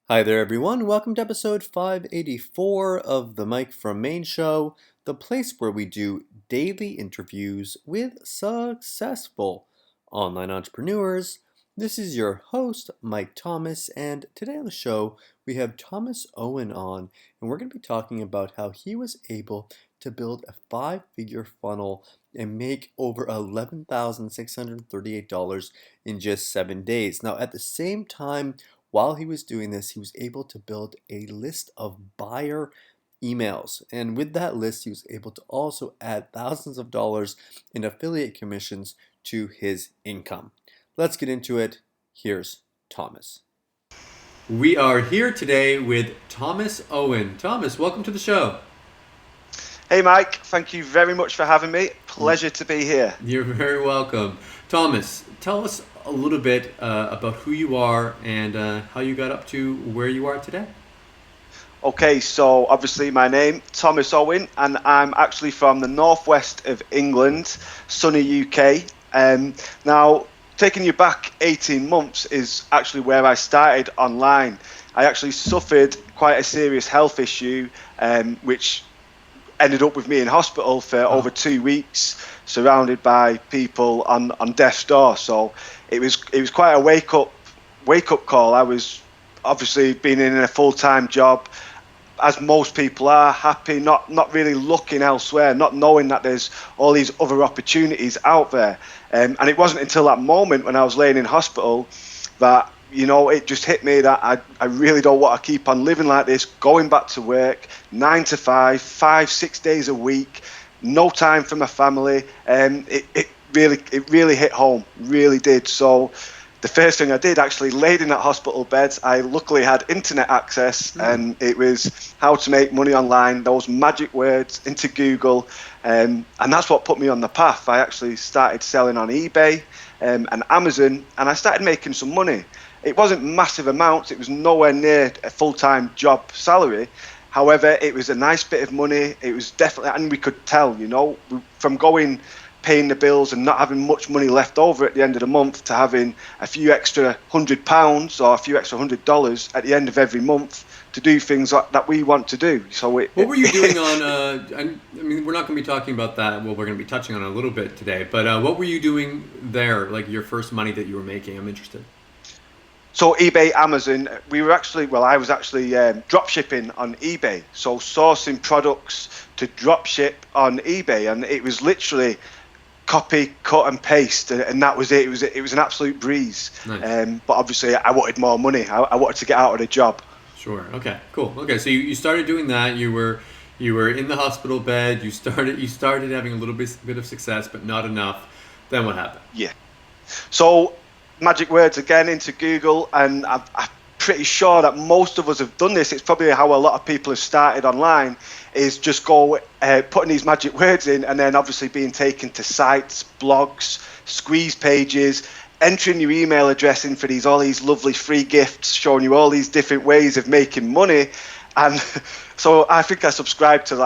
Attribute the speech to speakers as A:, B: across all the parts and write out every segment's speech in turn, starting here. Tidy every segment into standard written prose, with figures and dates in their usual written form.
A: Hi there, everyone. Welcome to episode 584 of the Mike from Maine Show, the place where we do daily interviews with successful online entrepreneurs. This is your host, Mike Thomas, and today on the show we have Thomas Owen on, and we're going to be talking about how he was able to build a five-figure funnel and make over $11,638 in just 7 days. Now, at the same time, while he was doing this, he was able to build a list of buyer emails. And with that list, he was able to also add thousands of dollars in affiliate commissions to his income. Let's get into it. Here's Thomas. We are here today with Thomas Owen. Thomas, welcome to the show.
B: Hey Mike, thank you very much for having me. Pleasure to be here.
A: You're very welcome. Thomas, tell us a little bit about who you are and how you got up to where you are today.
B: Okay, so obviously my name, Thomas Owen, and I'm actually from the northwest of England, sunny UK. Now, taking you back 18 months is actually where I started online. I actually suffered quite a serious health issue, which ended up with me in hospital for over 2 weeks, surrounded by people on death's door. So it was quite a wake up call. I was obviously being in a full-time job, as most people are, happy, not really looking elsewhere, not knowing that there's all these other opportunities out there. And it wasn't until that moment when I was laying in hospital that it just hit me that I really don't want to keep on living like this, going back to work, 9 to 5, 6 days a week, no time for my family. It really hit home, really did. So the first thing I did, actually laid in that hospital bed, I luckily had internet access, and it was how to make money online, those magic words into Google, and that's what put me on the path. I actually started selling on eBay and Amazon, and I started making some money. It wasn't massive amounts, it was nowhere near a full-time job salary. However, it was a nice bit of money. It was definitely, and we could tell, from paying the bills and not having much money left over at the end of the month to having a few extra £100 or a few extra $100 at the end of every month to do things that we want to do. So
A: what were you doing on? I mean, we're not going to be talking about that. Well, we're going to be touching on it a little bit today. But what were you doing there? Like your first money that you were making? I'm interested.
B: So eBay, Amazon, I was actually drop shipping on eBay. So sourcing products to drop ship on eBay, and it was literally copy, cut and paste, and that was it. It was an absolute breeze.
A: Nice.
B: But obviously I wanted more money. I wanted to get out of the job.
A: Sure. Okay. Cool. Okay. So you started doing that. You were in the hospital bed. You started having a little bit of success, but not enough. Then what happened?
B: Yeah. So magic words again into Google, and I'm pretty sure that most of us have done this. It's probably how a lot of people have started online, is just putting these magic words in, and then obviously being taken to sites, blogs, squeeze pages, entering your email address in for all these lovely free gifts, showing you all these different ways of making money. And so I think I subscribed to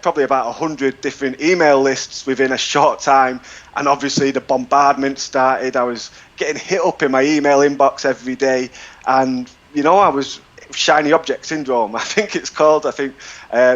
B: probably about 100 different email lists within a short time. And obviously the bombardment started. I was getting hit up in my email inbox every day. And, I was shiny object syndrome, I think it's called. I think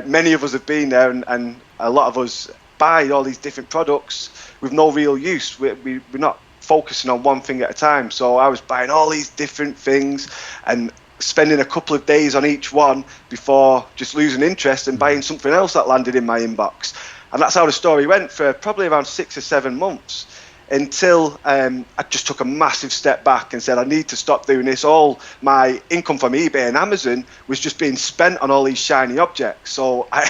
B: many of us have been there, and a lot of us buy all these different products with no real use. We're not focusing on one thing at a time. So I was buying all these different things and spending a couple of days on each one before just losing interest and buying something else that landed in my inbox. And that's how the story went for probably around 6 or 7 months, until I just took a massive step back and said, I need to stop doing this. All my income from eBay and Amazon was just being spent on all these shiny objects. So I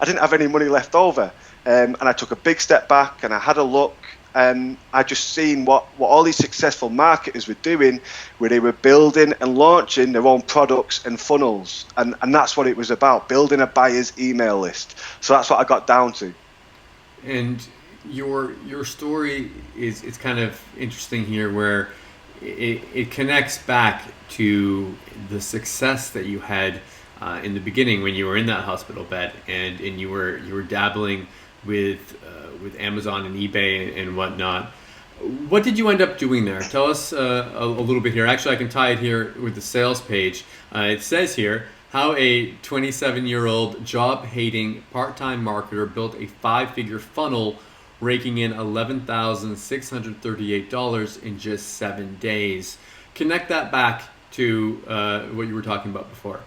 B: didn't have any money left over. And I took a big step back and I had a look, and I just seen what all these successful marketers were doing, where they were building and launching their own products and funnels. And that's what it was about, building a buyer's email list. So that's what I got down to.
A: And your story it's kind of interesting here, where it connects back to the success that you had in the beginning when you were in that hospital bed, and you were dabbling with Amazon and eBay and whatnot. What did you end up doing there? Tell us a little bit here. Actually, I can tie it here with the sales page. It says here how a 27-year-old job-hating part-time marketer built a five-figure funnel, raking in $11,638 in just 7 days. Connect that back to what you were talking about before.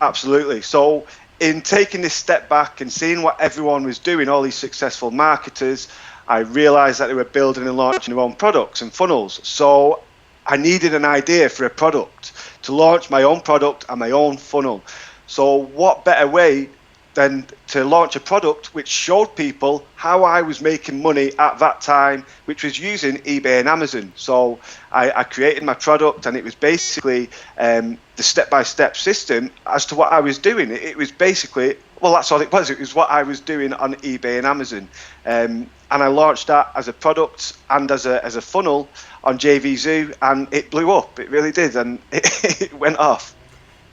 B: Absolutely. So, in taking this step back and seeing what everyone was doing, all these successful marketers, I realized that they were building and launching their own products and funnels. So, I needed an idea for a product to launch my own product and my own funnel. So, what better way than to launch a product which showed people how I was making money at that time, which was using eBay and Amazon. So I created my product, and it was basically the step-by-step system as to what I was doing. It was basically, well, that's all it was. It was what I was doing on eBay and Amazon. And I launched that as a product and as a funnel on JVZoo, and it blew up. It really did, and it went off.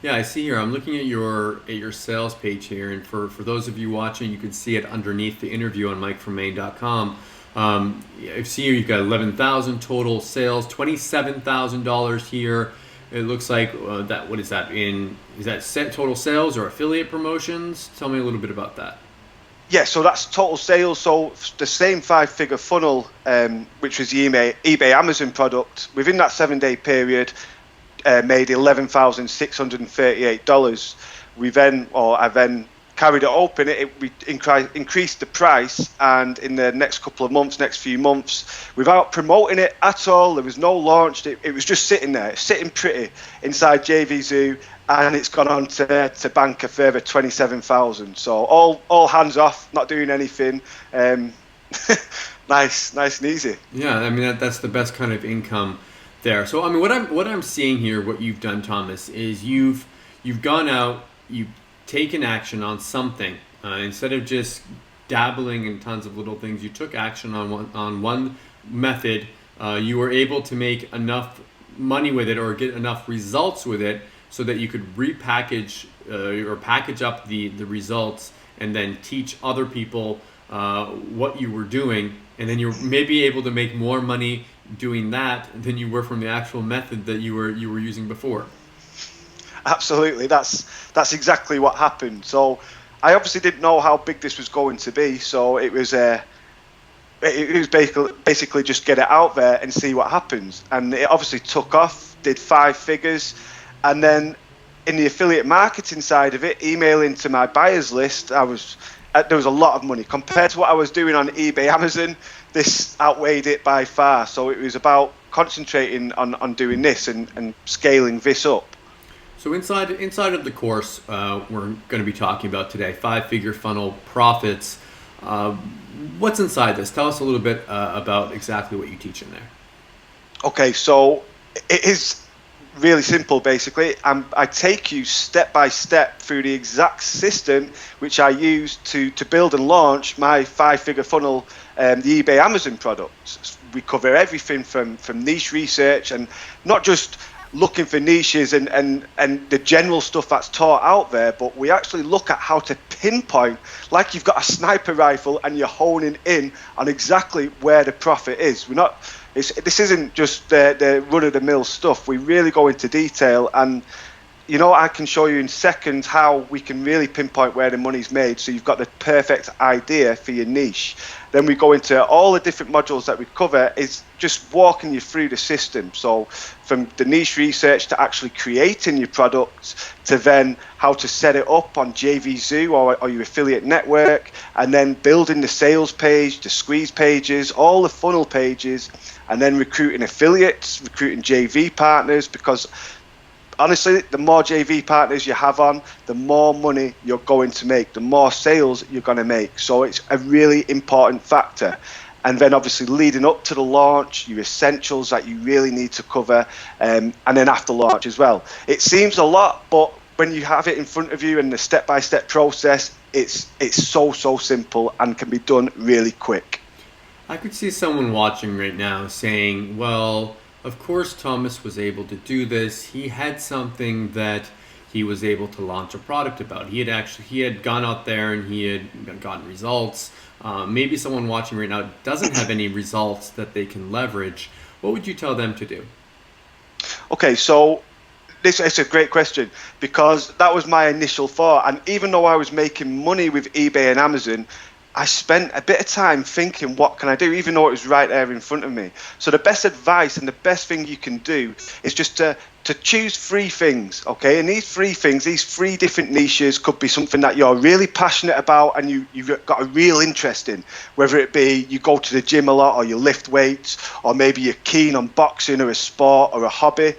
A: Yeah, I see here. I'm looking at your sales page here, and for those of you watching, you can see it underneath the interview on MikeFromMaine.com. I see here you've got 11,000 total sales, $27,000 here. It looks like that. What is that Is that set total sales or affiliate promotions? Tell me a little bit about that.
B: Yeah, so that's total sales. So the same five-figure funnel, which was the eBay Amazon product, within that 7-day period, made $11,638. I then carried it open. We increased the price, and in the next few months, without promoting it at all, there was no launch. It was just sitting there, sitting pretty inside JVZoo, and it's gone on to bank a further 27,000. So all hands off, not doing anything. Nice and easy.
A: Yeah, I mean that's the best kind of income there. So I mean, what I'm seeing here, what you've done, Thomas, is you've gone out, you've taken action on something instead of just dabbling in tons of little things. You took action on one method. You were able to make enough money with it or get enough results with it so that you could repackage or package up the results and then teach other people what you were doing, and then you're maybe able to make more money doing that than you were from the actual method that you were using before.
B: Absolutely, that's exactly what happened. So I obviously didn't know how big this was going to be, so it was basically just get it out there and see what happens. And it obviously took off, did 5 figures, and then in the affiliate marketing side of it, emailing to my buyers list, there was a lot of money compared to what I was doing on eBay, Amazon. This outweighed it by far. So it was about concentrating on doing this and scaling this up.
A: So inside of the course, we're going to be talking about today 5-figure funnel profits. What's inside this? Tell us a little bit about exactly what you teach in there.
B: Okay, so it is really simple. Basically, I take you step by step through the exact system which I use to build and launch my 5-figure funnel, the eBay Amazon products. We cover everything from niche research, and not just looking for niches and the general stuff that's taught out there, but we actually look at how to pinpoint, like you've got a sniper rifle and you're honing in on exactly where the profit is. This isn't just the run-of-the-mill stuff. We really go into detail, and I can show you in seconds how we can really pinpoint where the money's made, so you've got the perfect idea for your niche. Then we go into all the different modules that we cover, is just walking you through the system. So from the niche research to actually creating your product, to then how to set it up on JVZoo or your affiliate network, and then building the sales page, the squeeze pages, all the funnel pages, and then recruiting affiliates, recruiting JV partners, because honestly, the more JV partners you have on, the more money you're going to make, the more sales you're going to make. So it's a really important factor. And then obviously leading up to the launch, your essentials that you really need to cover, and then after launch as well. It seems a lot, but when you have it in front of you and the step-by-step process, it's so simple and can be done really quick.
A: I could see someone watching right now saying, well, of course Thomas was able to do this. He had something that he was able to launch a product about. He had gone out there and he had gotten results. Maybe someone watching right now doesn't have any results that they can leverage. What would you tell them to do?
B: Okay, so this is a great question, because that was my initial thought. And even though I was making money with eBay and Amazon, I spent a bit of time thinking, what can I do, even though it was right there in front of me. So the best advice and the best thing you can do is just to choose three things, okay? And these three things, these three different niches, could be something that you're really passionate about and you've got a real interest in, whether it be you go to the gym a lot or you lift weights, or maybe you're keen on boxing or a sport or a hobby.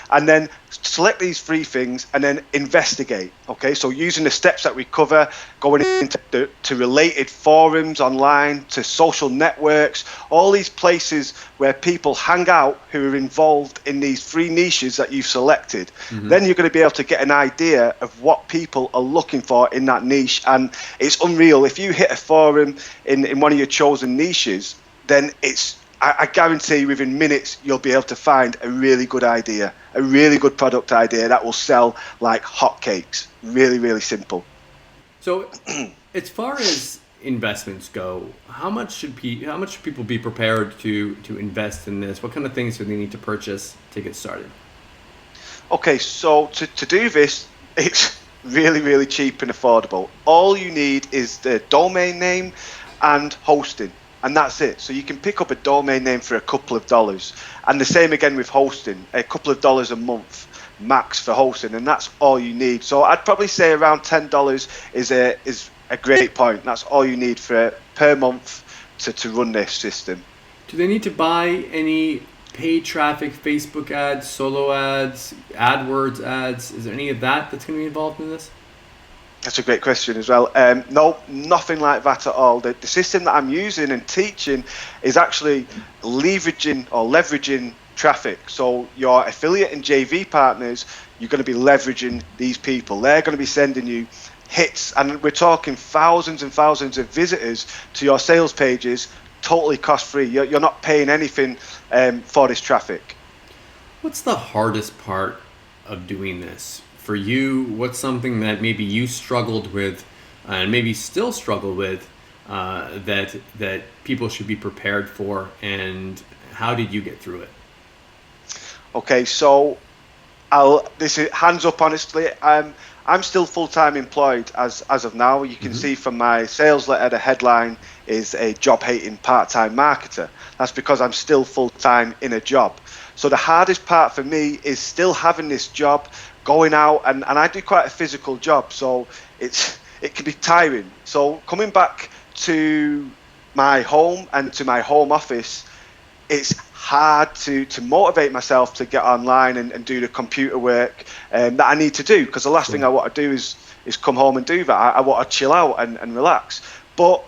B: And then select these three things and then investigate, okay? So using the steps that we cover, going into to related forums online, to social networks, all these places where people hang out who are involved in these three niches that you've selected. Then you're going to be able to get an idea of what people are looking for in that niche. And it's unreal. If you hit a forum in one of your chosen niches, then I guarantee within minutes you'll be able to find a really good idea, a really good product idea that will sell like hotcakes. Really, really simple.
A: So, as far as investments go, how much should people be prepared to invest in this? What kind of things do they need to purchase to get started?
B: Okay, so to do this, it's really, really cheap and affordable. All you need is the domain name and hosting, and that's it. So you can pick up a domain name for a couple of dollars, and the same again with hosting, a couple of dollars a month max for hosting, and that's all you need. So I'd probably say around $10 is a great point. That's all you need per month to run this system.
A: Do they need to buy any paid traffic, Facebook ads, solo ads, AdWords ads? Is there any of that that's going to be involved in this?
B: That's a great question as well. No, nothing like that at all. The system that I'm using and teaching is actually leveraging traffic. So your affiliate and JV partners, you're going to be leveraging these people. They're going to be sending you hits, and we're talking thousands and thousands of visitors to your sales pages, totally cost-free. You're not paying anything for this traffic.
A: What's the hardest part of doing this? For you, what's something that maybe you struggled with and maybe still struggle with that people should be prepared for, and how did you get through it?
B: Okay, so this is hands up honestly. I'm still full-time employed as of now. You can see from my sales letter, the headline is a job-hating part-time marketer. That's because I'm still full-time in a job. So the hardest part for me is still having this job, going out, and I do quite a physical job, so it can be tiring. So coming back to my home and to my home office, it's hard to motivate myself to get online and do the computer work that I need to do, because the last thing I want to do is come home and do that. I want to chill out and relax. But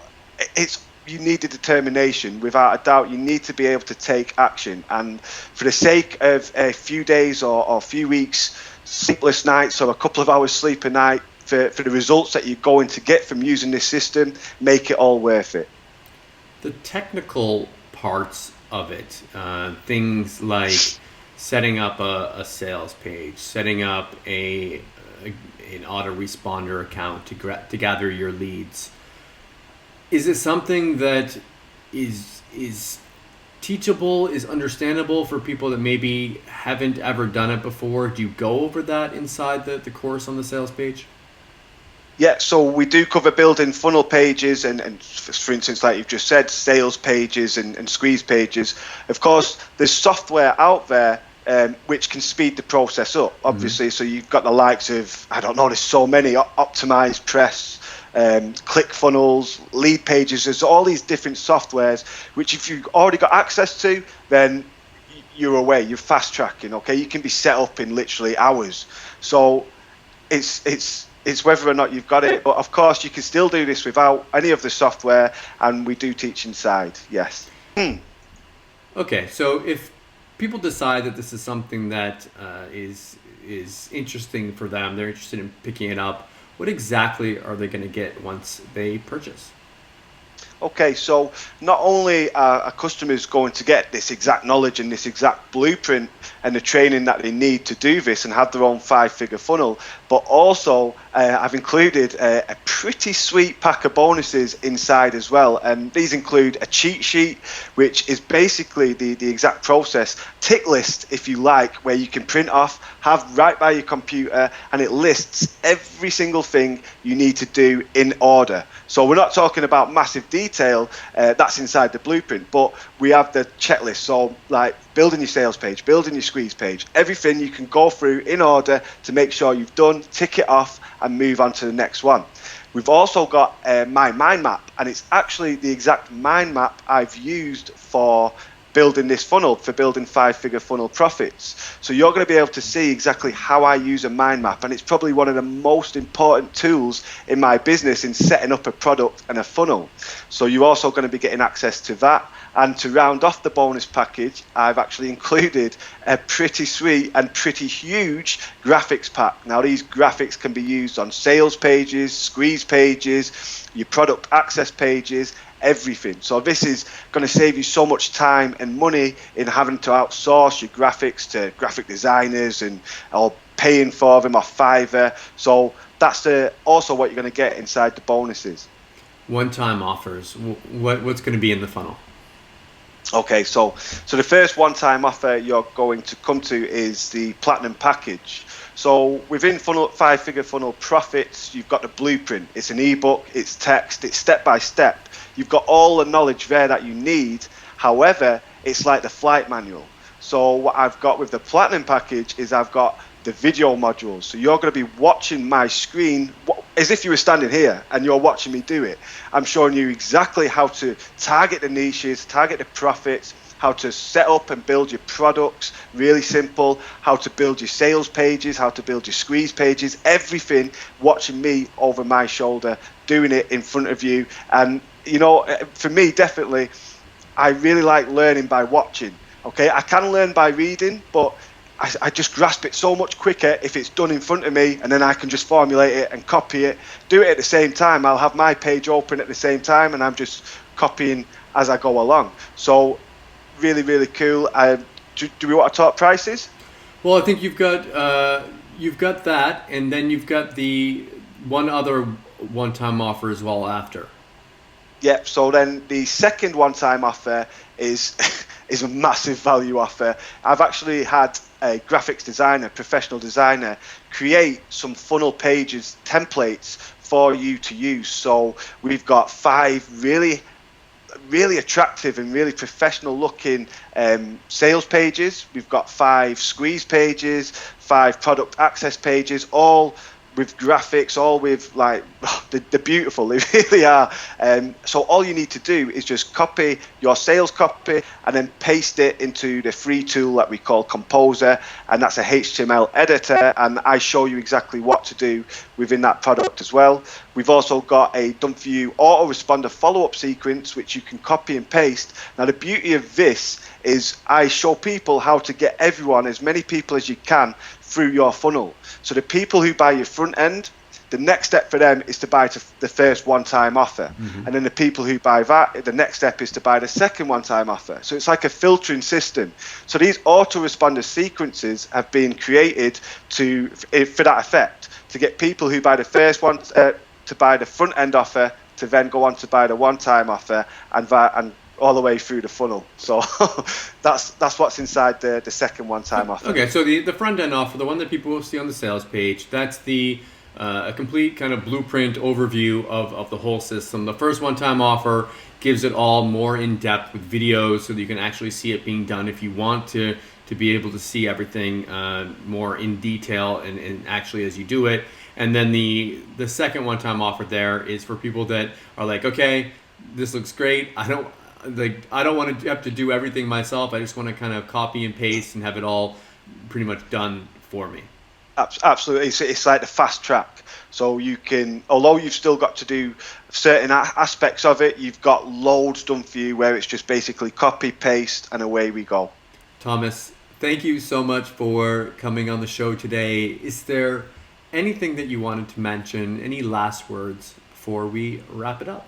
B: you need the determination, without a doubt. You need to be able to take action, and for the sake of a few days or a few weeks, sleepless nights or a couple of hours sleep a night, for the results that you're going to get from using this system, make it all worth it.
A: The technical parts of it, things like setting up a sales page, setting up an autoresponder account to gather your leads. Is it something that is teachable, is understandable for people that maybe haven't ever done it before? Do you go over that inside the course on the sales page?
B: Yeah, so we do cover building funnel pages and for instance, like you've just said, sales pages and squeeze pages. Of course, there's software out there which can speed the process up, obviously. So you've got the likes of, I don't know, there's so many, Optimize Press, ClickFunnels, Lead Pages. There's all these different softwares which if you've already got access to, then you're away, you're fast tracking, okay? You can be set up in literally hours. So it's whether or not you've got it. But of course, you can still do this without any of the software, and we do teach inside, yes.
A: Okay, so if people decide that this is something that is interesting for them, they're interested in picking it up, what exactly are they going to get once they purchase?
B: Okay, so not only are customers going to get this exact knowledge and this exact blueprint and the training that they need to do this and have their own five-figure funnel, but also I've included a pretty sweet pack of bonuses inside as well. And these include a cheat sheet, which is basically the exact process, tick list, if you like, where you can print off, have right by your computer, and it lists every single thing you need to do in order. So we're not talking about massive detail, that's inside the blueprint, but we have the checklist. So like building your sales page, building your squeeze page, everything you can go through in order to make sure you've done, tick it off and move on to the next one. We've also got my mind map, and it's actually the exact mind map I've used for building this funnel, for building five-figure funnel profits. So you're going to be able to see exactly how I use a mind map, and it's probably one of the most important tools in my business in setting up a product and a funnel. So you're also going to be getting access to that. And to round off the bonus package, I've actually included a pretty sweet and pretty huge graphics pack. Now, these graphics can be used on sales pages, squeeze pages, your product access pages, everything. So this is going to save you so much time and money in having to outsource your graphics to graphic designers and or paying for them off Fiverr. So that's also what you're going to get inside the bonuses.
C: One-time offers. What's going to be in the funnel?
B: Okay, so the first one-time offer you're going to come to is the platinum package. So within funnel, five-figure funnel profits, you've got the blueprint. It's an ebook, it's text, it's step by step. You've got all the knowledge there that you need. However, it's like the flight manual. So what I've got with the platinum package is I've got the video modules. So you're going to be watching my screen as if you were standing here and you're watching me do it. I'm showing you exactly how to target the niches, target the profits, how to set up and build your products, really simple, how to build your sales pages, how to build your squeeze pages, everything watching me over my shoulder, doing it in front of you. And, you know, for me, definitely, I really like learning by watching. Okay, I can learn by reading, but I just grasp it so much quicker if it's done in front of me, and then I can just formulate it and copy it, do it at the same time. I'll have my page open at the same time, and I'm just copying as I go along. So really, really cool. Do we want to talk prices?
C: Well, I think you've got that, and then you've got the one other one-time offer as well after.
B: Yep. So then the second one-time offer is is a massive value offer. I've actually had a graphics designer, professional designer, create some funnel pages templates for you to use. So we've got 5 really attractive and really professional looking sales pages. We've got 5 squeeze pages, 5 product access pages, all with graphics, all with like they're beautiful, they really are. So all you need to do is just copy your sales copy and then paste it into the free tool that we call Composer, and that's a HTML editor, and I show you exactly what to do within that product as well. We've also got a done for you autoresponder follow-up sequence which you can copy and paste. Now the beauty of this is I show people how to get everyone, as many people as you can, through your funnel. So the people who buy your front end, the next step for them is to buy the first one-time offer. Mm-hmm. And then the people who buy that, the next step is to buy the second one-time offer. So it's like a filtering system. So these autoresponder sequences have been created for that effect, to get people who buy the first one to buy the front end offer, to then go on to buy the one-time offer, and all the way through the funnel. So that's what's inside the second one-time offer.
C: Okay, so the front end offer, the one that people will see on the sales page, that's the a complete kind of blueprint overview of the whole system. The first one-time offer gives it all more in depth with videos so that you can actually see it being done if you want to be able to see everything more in detail and actually as you do it. And then the second one-time offer there is for people that are like, okay, this looks great. I don't want to have to do everything myself. I just want to kind of copy and paste and have it all pretty much done for me.
B: Absolutely. It's like the fast track. So you can, although you've still got to do certain aspects of it, you've got loads done for you where it's just basically copy, paste, and away we go.
C: Thomas, thank you so much for coming on the show today. Is there anything that you wanted to mention, any last words before we wrap it up?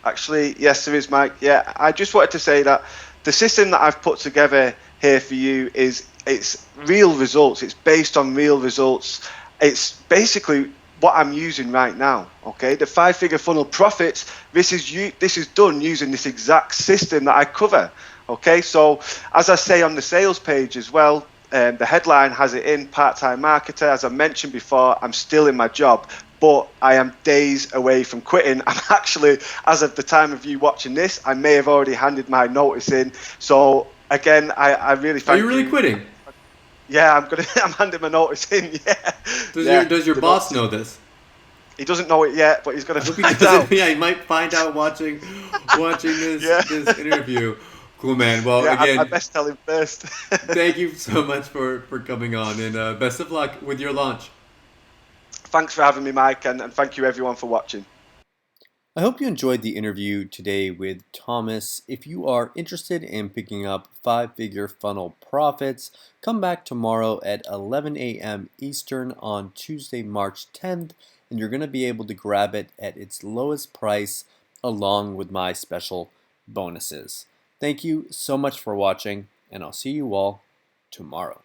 B: Actually, yes, there is, Mike. Yeah, I just wanted to say that the system that I've put together here for you it's real results. It's based on real results. It's basically what I'm using right now. Okay, the five-figure funnel profits. This is done using this exact system that I cover. Okay, so as I say on the sales page as well, the headline has it in part-time marketer. As I mentioned before, I'm still in my job, but I am days away from quitting. I'm actually, as of the time of you watching this, I may have already handed my notice in. So again, I really
C: Are you
B: thank
C: really
B: you.
C: quitting?
B: Yeah, I'm handing my notice in. Yeah,
C: Does
B: yeah.
C: your
B: The
C: boss
B: notice is,
C: know this?
B: he doesn't know it yet, but he's going
C: I
B: to
C: hope he
B: find
C: doesn't.
B: out.
C: Yeah, he might find out watching
B: Yeah,
C: this interview. Cool, man. Well,
B: yeah. I
C: again,
B: best tell him first.
C: thank you so much for coming on, and best of luck with your launch.
B: Thanks for having me, Mike, and thank you everyone for watching.
A: I hope you enjoyed the interview today with Thomas. If you are interested in picking up five-figure funnel profits, come back tomorrow at 11 a.m. Eastern on Tuesday, March 10th, and you're going to be able to grab it at its lowest price along with my special bonuses. Thank you so much for watching, and I'll see you all tomorrow.